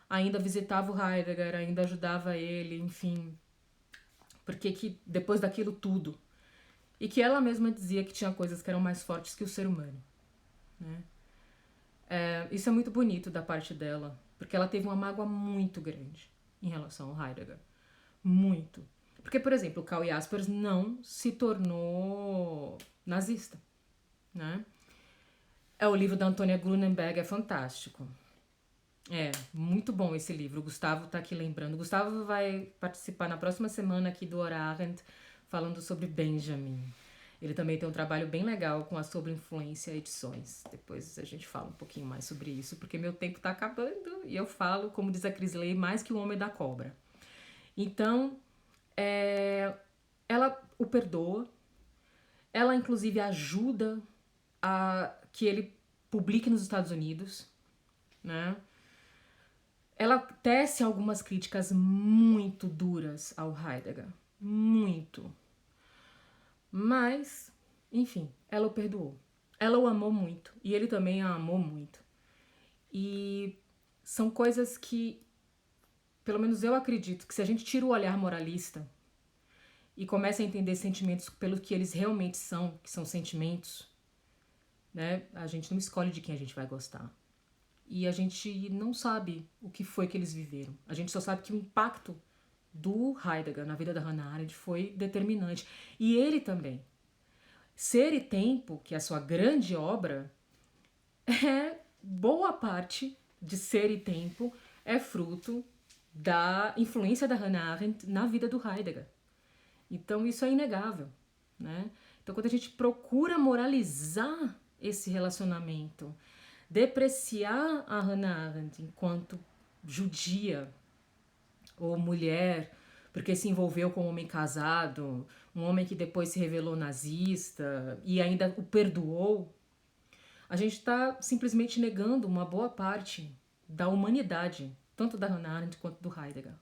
ainda visitava o Heidegger, ainda ajudava ele, enfim, porque que depois daquilo tudo. E que ela mesma dizia que tinha coisas que eram mais fortes que o ser humano. Né? Isso é muito bonito da parte dela, porque ela teve uma mágoa muito grande em relação ao Heidegger. Muito. Porque, por exemplo, o Karl Jaspers não se tornou nazista. Né? O livro da Antônia Grunenberg é fantástico. Muito bom esse livro. O Gustavo tá aqui lembrando. O Gustavo vai participar na próxima semana aqui do Hora Arendt, falando sobre Benjamin. Ele também tem um trabalho bem legal com a Sobre Influência Edições. Depois a gente fala um pouquinho mais sobre isso, porque meu tempo tá acabando e eu falo, como diz a Crisley, mais que o Homem da Cobra. Então, ela o perdoa. Ela, inclusive, ajuda a que ele publique nos Estados Unidos, né? Ela tece algumas críticas muito duras ao Heidegger. Muito. Mas, enfim, ela o perdoou. Ela o amou muito. E ele também a amou muito. E são coisas que, pelo menos eu acredito, que se a gente tira o olhar moralista e começa a entender sentimentos pelo que eles realmente são, que são sentimentos, né? A gente não escolhe de quem a gente vai gostar. E a gente não sabe o que foi que eles viveram. A gente só sabe que o impacto do Heidegger na vida da Hannah Arendt foi determinante. E ele também. Ser e Tempo, que é a sua grande obra, boa parte de Ser e Tempo é fruto da influência da Hannah Arendt na vida do Heidegger. Então isso é inegável. Né? Então quando a gente procura moralizar esse relacionamento, depreciar a Hannah Arendt enquanto judia ou mulher, porque se envolveu com um homem casado, um homem que depois se revelou nazista e ainda o perdoou, a gente está simplesmente negando uma boa parte da humanidade, tanto da Hannah Arendt quanto do Heidegger.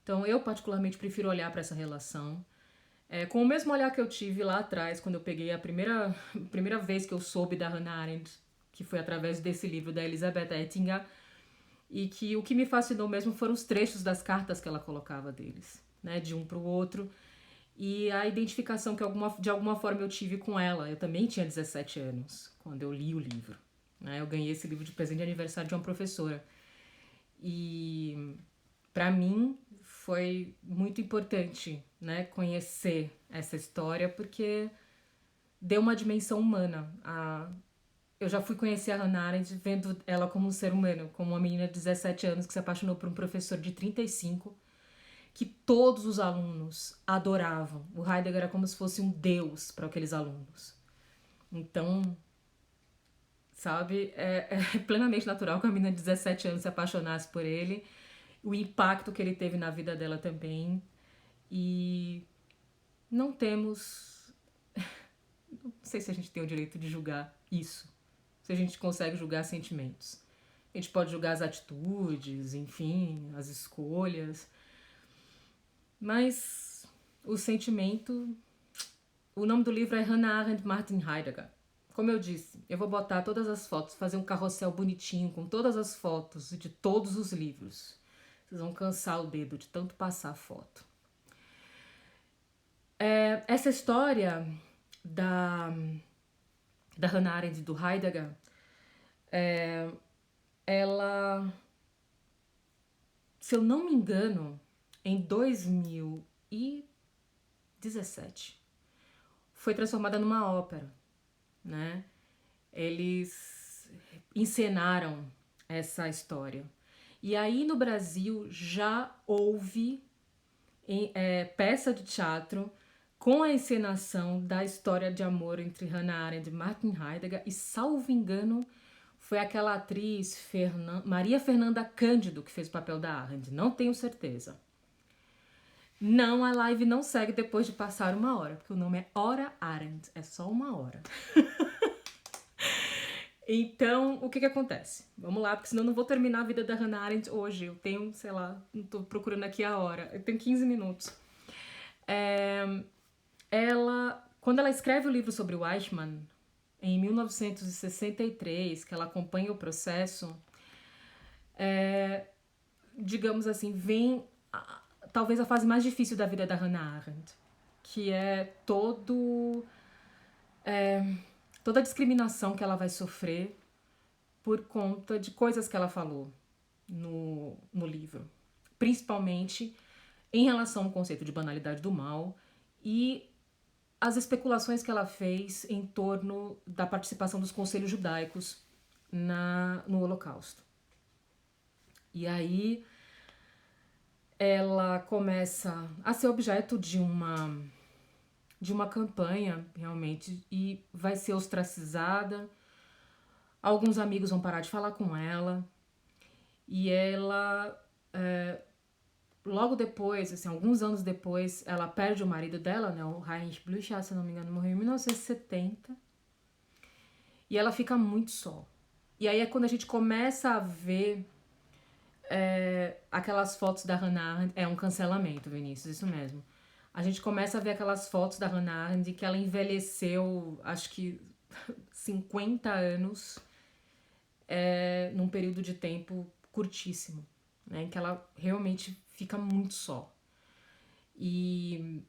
Então eu particularmente prefiro olhar para essa relação com o mesmo olhar que eu tive lá atrás, quando eu peguei a primeira vez que eu soube da Hannah Arendt, que foi através desse livro da Elisabeth Ettinger, e que o que me fascinou mesmo foram os trechos das cartas que ela colocava deles, né, de um para o outro, e a identificação que de alguma forma eu tive com ela. Eu também tinha 17 anos quando eu li o livro. Né, eu ganhei esse livro de presente de aniversário de uma professora. E para mim foi muito importante, né, conhecer essa história, porque deu uma dimensão humana. Eu já fui conhecer a Hannah Arendt vendo ela como um ser humano, como uma menina de 17 anos que se apaixonou por um professor de 35, que todos os alunos adoravam. O Heidegger era como se fosse um deus para aqueles alunos. Então, sabe, é plenamente natural que uma menina de 17 anos se apaixonasse por ele, o impacto que ele teve na vida dela também. E não temos... Não sei se a gente tem o direito de julgar isso. Se a gente consegue julgar sentimentos. A gente pode julgar as atitudes, enfim, as escolhas. Mas o sentimento... O nome do livro é Hannah Arendt, Martin Heidegger. como eu disse, eu vou botar todas as fotos, fazer um carrossel bonitinho com todas as fotos de todos os livros. Vocês vão cansar o dedo de tanto passar foto. Essa história da Hannah Arendt e do Heidegger, ela, se eu não me engano, em 2017, foi transformada numa ópera, né? Eles encenaram essa história. E aí no Brasil já houve peça de teatro com a encenação da história de amor entre Hannah Arendt e Martin Heidegger, e salvo engano foi aquela atriz Maria Fernanda Cândido que fez o papel da Arendt, não tenho certeza. Não, a live não segue depois de passar 1 hora, porque o nome é Hora Arendt, é só 1 hora. Então, o que acontece? Vamos lá, porque senão eu não vou terminar a vida da Hannah Arendt hoje. Eu tenho, sei lá, não tô procurando aqui a hora. Eu tenho 15 minutos. Quando ela escreve o livro sobre o Eichmann, em 1963, que ela acompanha o processo, digamos assim, vem talvez a fase mais difícil da vida da Hannah Arendt, que é toda a discriminação que ela vai sofrer por conta de coisas que ela falou no livro, principalmente em relação ao conceito de banalidade do mal e as especulações que ela fez em torno da participação dos conselhos judaicos no Holocausto. E aí ela começa a ser objeto de uma campanha, realmente, e vai ser ostracizada. Alguns amigos vão parar de falar com ela. E ela, logo depois, assim, alguns anos depois, ela perde o marido dela, né, o Heinrich Blücher, se não me engano, morreu em 1970. E ela fica muito só. E aí é quando a gente começa a ver aquelas fotos da Hannah Arendt. É um cancelamento, Vinícius, isso mesmo. A gente começa a ver aquelas fotos da Hannah Arendt que ela envelheceu, acho que 50 anos, num período de tempo curtíssimo, né, em que ela realmente fica muito só. E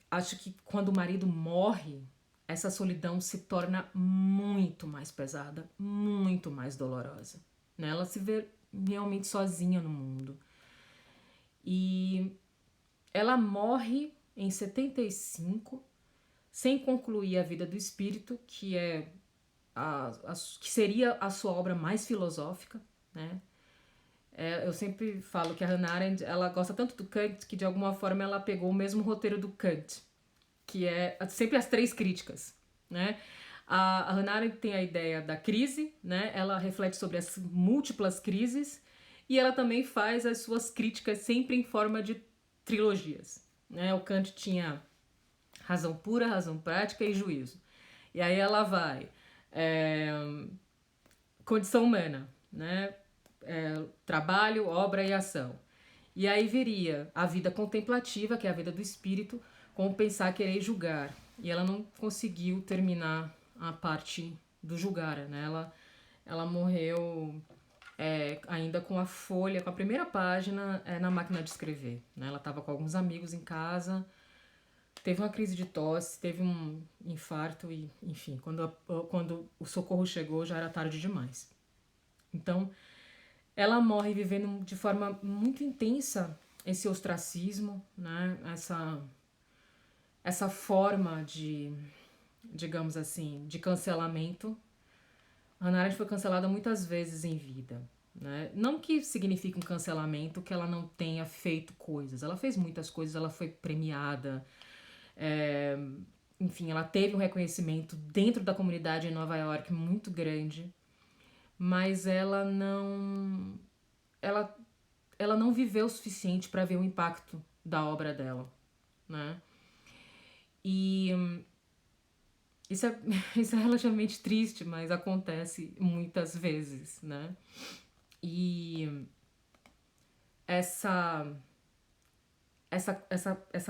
acho que quando o marido morre, essa solidão se torna muito mais pesada, muito mais dolorosa, né? Ela se vê realmente sozinha no mundo. E ela morre em 75, sem concluir A Vida do Espírito, que que seria a sua obra mais filosófica, né? Eu sempre falo que a Hannah Arendt, ela gosta tanto do Kant que de alguma forma ela pegou o mesmo roteiro do Kant, que é sempre as 3 críticas, né? A Hannah Arendt tem a ideia da crise, né? Ela reflete sobre as múltiplas crises e ela também faz as suas críticas sempre em forma de trilogias, né? O Kant tinha razão pura, razão prática e juízo. E aí ela vai condição humana, né? Trabalho, obra e ação. E aí viria a vida contemplativa, que é a vida do espírito, com o pensar, querer e julgar. E ela não conseguiu terminar a parte do julgar, né? Ela morreu ainda com a folha, com a primeira página na máquina de escrever, né? Ela estava com alguns amigos em casa, teve uma crise de tosse, teve um infarto e, enfim, quando o socorro chegou já era tarde demais. Então, ela morre vivendo de forma muito intensa esse ostracismo, né? Essa forma de, digamos assim, de cancelamento. Hannah Arendt foi cancelada muitas vezes em vida, né? Não que signifique um cancelamento que ela não tenha feito coisas. Ela fez muitas coisas, ela foi premiada. Enfim, ela teve um reconhecimento dentro da comunidade em Nova York muito grande, mas ela não viveu o suficiente para ver o impacto da obra dela, né? E isso é, isso é relativamente triste, mas acontece muitas vezes, né? E essa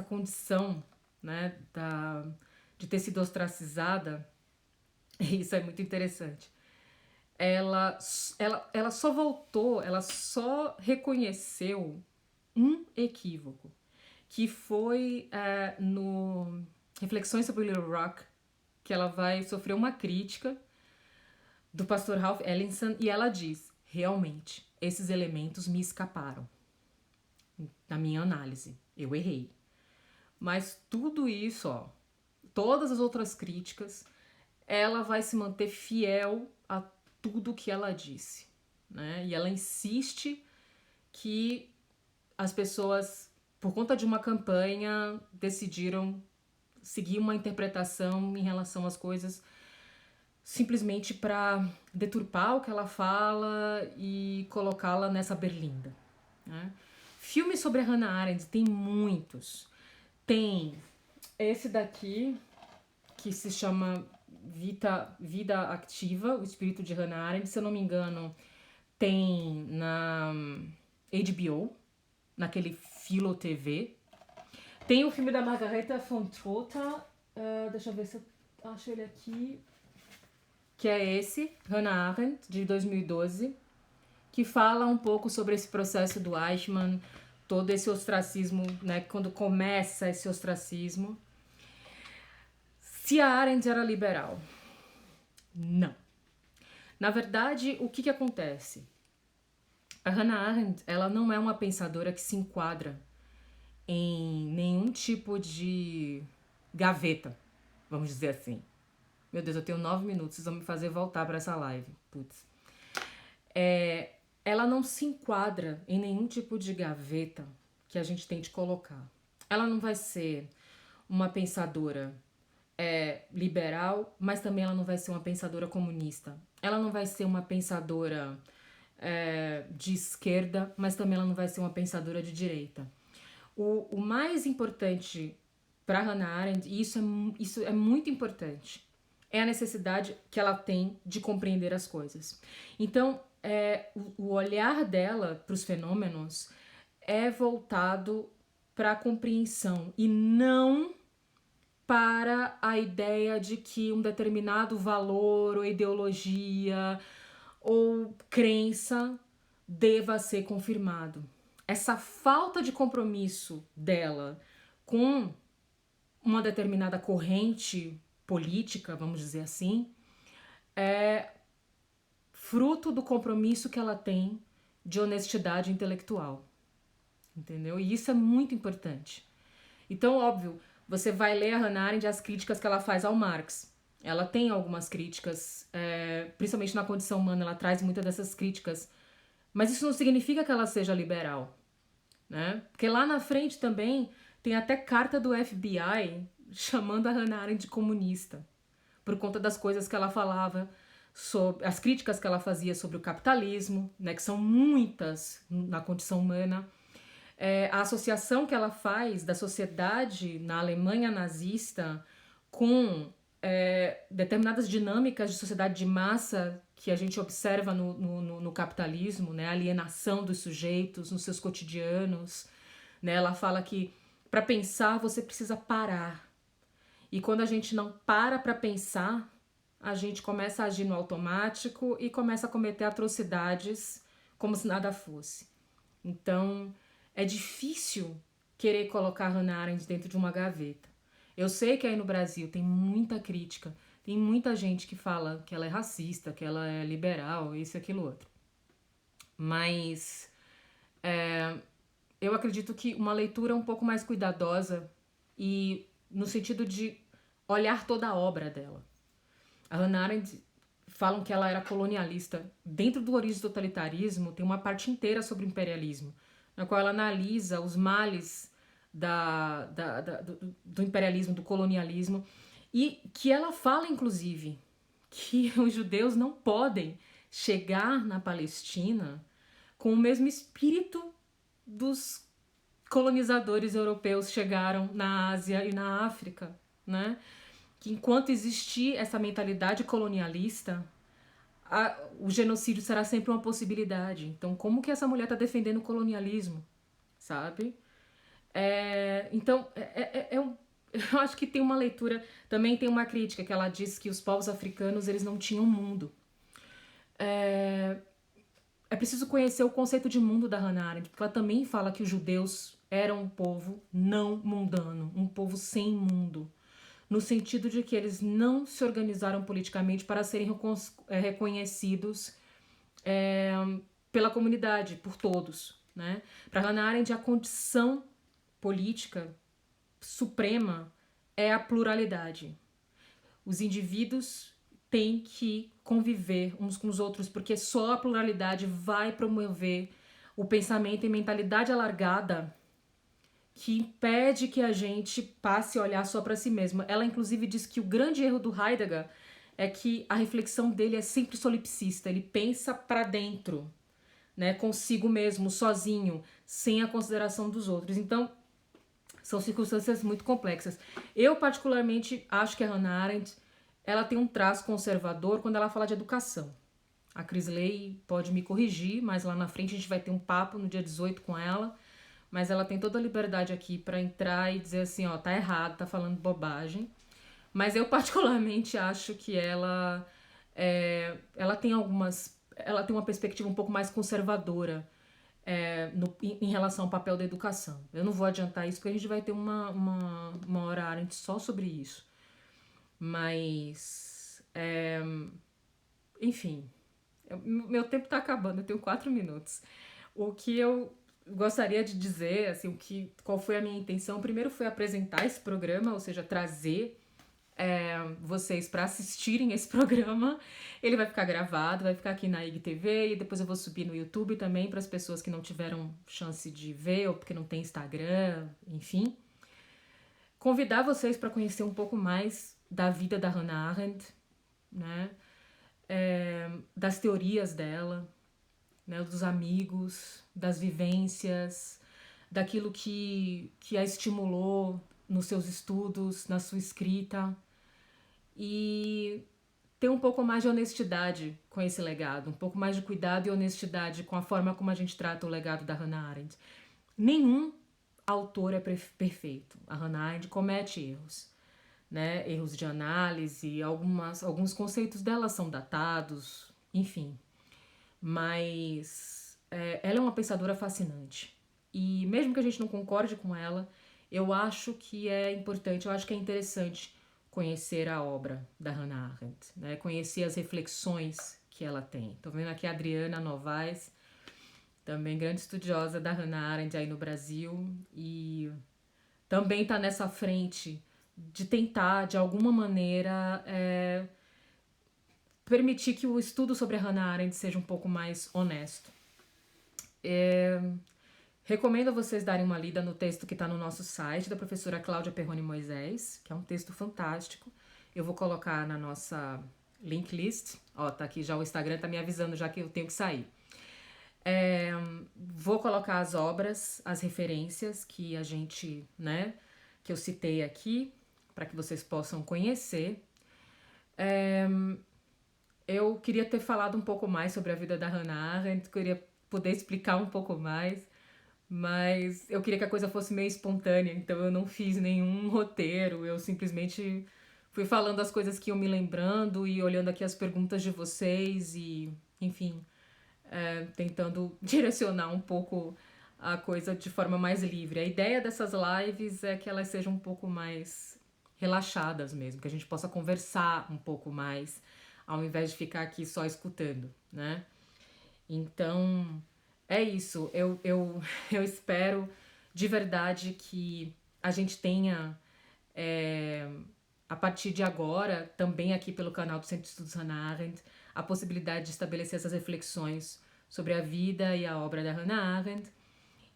condição, né, de ter sido ostracizada, Isso é muito interessante. Ela, ela só voltou, ela só reconheceu um equívoco, que foi no Reflexões sobre Little Rock, que ela vai sofrer uma crítica do pastor Ralph Ellison e ela diz: realmente, esses elementos me escaparam na minha análise, eu errei. Mas tudo isso, ó, todas as outras críticas, ela vai se manter fiel a tudo que ela disse, né? E ela insiste que as pessoas, por conta de uma campanha, decidiram seguir uma interpretação em relação às coisas simplesmente para deturpar o que ela fala e colocá-la nessa berlinda, né? Filmes sobre a Hannah Arendt tem muitos. Tem esse daqui, que se chama Vida Ativa, o espírito de Hannah Arendt, se eu não me engano, tem na HBO, naquele Philo TV. Tem o filme da Margareta von Trotta, deixa eu ver se eu acho ele aqui, que é esse, Hannah Arendt, de 2012, que fala um pouco sobre esse processo do Eichmann, todo esse ostracismo, né, quando começa esse ostracismo. Se a Arendt era liberal? Não. Na verdade, o que acontece? A Hannah Arendt, ela não é uma pensadora que se enquadra em nenhum tipo de gaveta, vamos dizer assim. Meu Deus, eu tenho 9 minutos, vocês vão me fazer voltar para essa live. Putz. Ela não se enquadra em nenhum tipo de gaveta que a gente tente colocar. Ela não vai ser uma pensadora liberal, mas também ela não vai ser uma pensadora comunista. Ela não vai ser uma pensadora de esquerda, mas também ela não vai ser uma pensadora de direita. O mais importante para Hannah Arendt, e isso é muito importante, é a necessidade que ela tem de compreender as coisas. Então, o olhar dela para os fenômenos é voltado para a compreensão e não para a ideia de que um determinado valor ou ideologia ou crença deva ser confirmado. Essa falta de compromisso dela com uma determinada corrente política, vamos dizer assim, é fruto do compromisso que ela tem de honestidade intelectual. Entendeu? E isso é muito importante. Então, óbvio, você vai ler a Hannah Arendt as críticas que ela faz ao Marx. Ela tem algumas críticas, principalmente na condição humana, ela traz muitas dessas críticas. Mas isso não significa que ela seja liberal, né? Porque lá na frente também tem até carta do FBI chamando a Hannah Arendt de comunista, por conta das coisas que ela falava, sobre as críticas que ela fazia sobre o capitalismo, né, que são muitas na condição humana. A associação que ela faz da sociedade na Alemanha nazista com determinadas dinâmicas de sociedade de massa que a gente observa no capitalismo, né? A alienação dos sujeitos nos seus cotidianos. Né? Ela fala que para pensar você precisa parar. E quando a gente não para pensar, a gente começa a agir no automático e começa a cometer atrocidades como se nada fosse. Então, é difícil querer colocar Hannah Arendt dentro de uma gaveta. Eu sei que aí no Brasil tem muita crítica, tem muita gente que fala que ela é racista, que ela é liberal, isso, aquilo, outro. Mas eu acredito que uma leitura um pouco mais cuidadosa e no sentido de olhar toda a obra dela. A Hannah Arendt falam que ela era colonialista. Dentro do Origem do Totalitarismo tem uma parte inteira sobre o imperialismo, na qual ela analisa os males do imperialismo, do colonialismo, e que ela fala, inclusive, que os judeus não podem chegar na Palestina com o mesmo espírito dos colonizadores europeus chegaram na Ásia e na África, né? Que enquanto existir essa mentalidade colonialista, o genocídio será sempre uma possibilidade. Então, como que essa mulher está defendendo o colonialismo, sabe? Então, eu acho que tem uma leitura, também tem uma crítica que ela diz que os povos africanos eles não tinham mundo. É, é preciso conhecer o conceito de mundo da Hannah Arendt, porque ela também fala que os judeus eram um povo não mundano, um povo sem mundo, no sentido de que eles não se organizaram politicamente para serem reconhecidos é, pela comunidade, por todos. Né? Para Hannah Arendt, a condição política suprema é a pluralidade. Os indivíduos têm que conviver uns com os outros, porque só a pluralidade vai promover o pensamento e mentalidade alargada que impede que a gente passe a olhar só para si mesmo. Ela, inclusive, diz que o grande erro do Heidegger é que a reflexão dele é sempre solipsista. Ele pensa para dentro, né, consigo mesmo, sozinho, sem a consideração dos outros. Então, são circunstâncias muito complexas. Eu, particularmente, acho que a Hannah Arendt ela tem um traço conservador quando ela fala de educação. A Crisley pode me corrigir, mas lá na frente a gente vai ter um papo no dia 18 com ela. Mas ela tem toda a liberdade aqui para entrar e dizer assim, ó, tá errado, tá falando bobagem. Mas eu particularmente acho que ela tem ela tem uma perspectiva um pouco mais conservadora em relação ao papel da educação. Eu não vou adiantar isso porque a gente vai ter uma hora Arendt só sobre isso. Mas, enfim, meu tempo tá acabando, eu tenho 4 minutos. O que eu gostaria de dizer, assim, qual foi a minha intenção? Primeiro foi apresentar esse programa, ou seja, trazer vocês para assistirem esse programa. Ele vai ficar gravado, vai ficar aqui na IGTV e depois eu vou subir no YouTube também para as pessoas que não tiveram chance de ver ou porque não tem Instagram, enfim. Convidar vocês para conhecer um pouco mais da vida da Hannah Arendt, né? Das teorias dela, né? Dos amigos, das vivências, daquilo que a estimulou nos seus estudos, na sua escrita. E ter um pouco mais de honestidade com esse legado, um pouco mais de cuidado e honestidade com a forma como a gente trata o legado da Hannah Arendt. Nenhum autor é perfeito. A Hannah Arendt comete erros, né? Erros de análise, alguns conceitos dela são datados, enfim. Mas ela é uma pensadora fascinante. E mesmo que a gente não concorde com ela, eu acho que é importante, eu acho que é interessante conhecer a obra da Hannah Arendt, né? Conhecer as reflexões que ela tem. Estou vendo aqui a Adriana Novaes, também grande estudiosa da Hannah Arendt aí no Brasil, e também está nessa frente de tentar, de alguma maneira, permitir que o estudo sobre a Hannah Arendt seja um pouco mais honesto. Recomendo a vocês darem uma lida no texto que está no nosso site, da professora Cláudia Perrone Moisés, que é um texto fantástico. Eu vou colocar na nossa link list. Ó, tá aqui já o Instagram, tá me avisando já que eu tenho que sair. Vou colocar as obras, as referências que a gente, né, que eu citei aqui, para que vocês possam conhecer. Eu queria ter falado um pouco mais sobre a vida da Hannah Arendt, queria poder explicar um pouco mais, mas eu queria que a coisa fosse meio espontânea, então eu não fiz nenhum roteiro, eu simplesmente fui falando as coisas que iam me lembrando e olhando aqui as perguntas de vocês e, enfim, tentando direcionar um pouco a coisa de forma mais livre. A ideia dessas lives é que elas sejam um pouco mais relaxadas mesmo, que a gente possa conversar um pouco mais, ao invés de ficar aqui só escutando, né? Então, é isso. Eu espero de verdade que a gente tenha, a partir de agora, também aqui pelo canal do Centro de Estudos Hannah Arendt, a possibilidade de estabelecer essas reflexões sobre a vida e a obra da Hannah Arendt.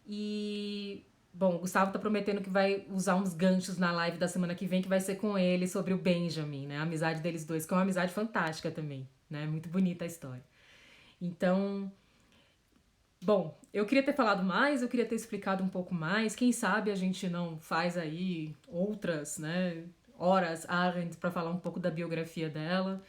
E, bom, o Gustavo tá prometendo que vai usar uns ganchos na live da semana que vem, que vai ser com ele sobre o Benjamin, né? A amizade deles dois, que é uma amizade fantástica também, né? Muito bonita a história. Então, bom, eu queria ter falado mais, eu queria ter explicado um pouco mais. Quem sabe a gente não faz aí outras, né, horas Arendt para falar um pouco da biografia dela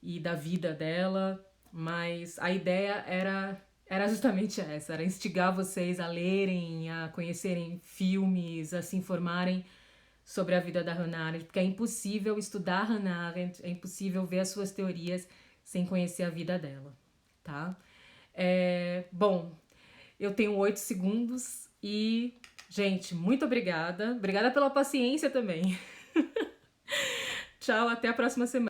e da vida dela, mas a ideia era justamente essa, era instigar vocês a lerem, a conhecerem filmes, a se informarem sobre a vida da Hannah Arendt, porque é impossível estudar Hannah Arendt, é impossível ver as suas teorias sem conhecer a vida dela, tá? Bom, eu tenho 8 segundos e, gente, muito obrigada. Obrigada pela paciência também. Tchau, até a próxima semana.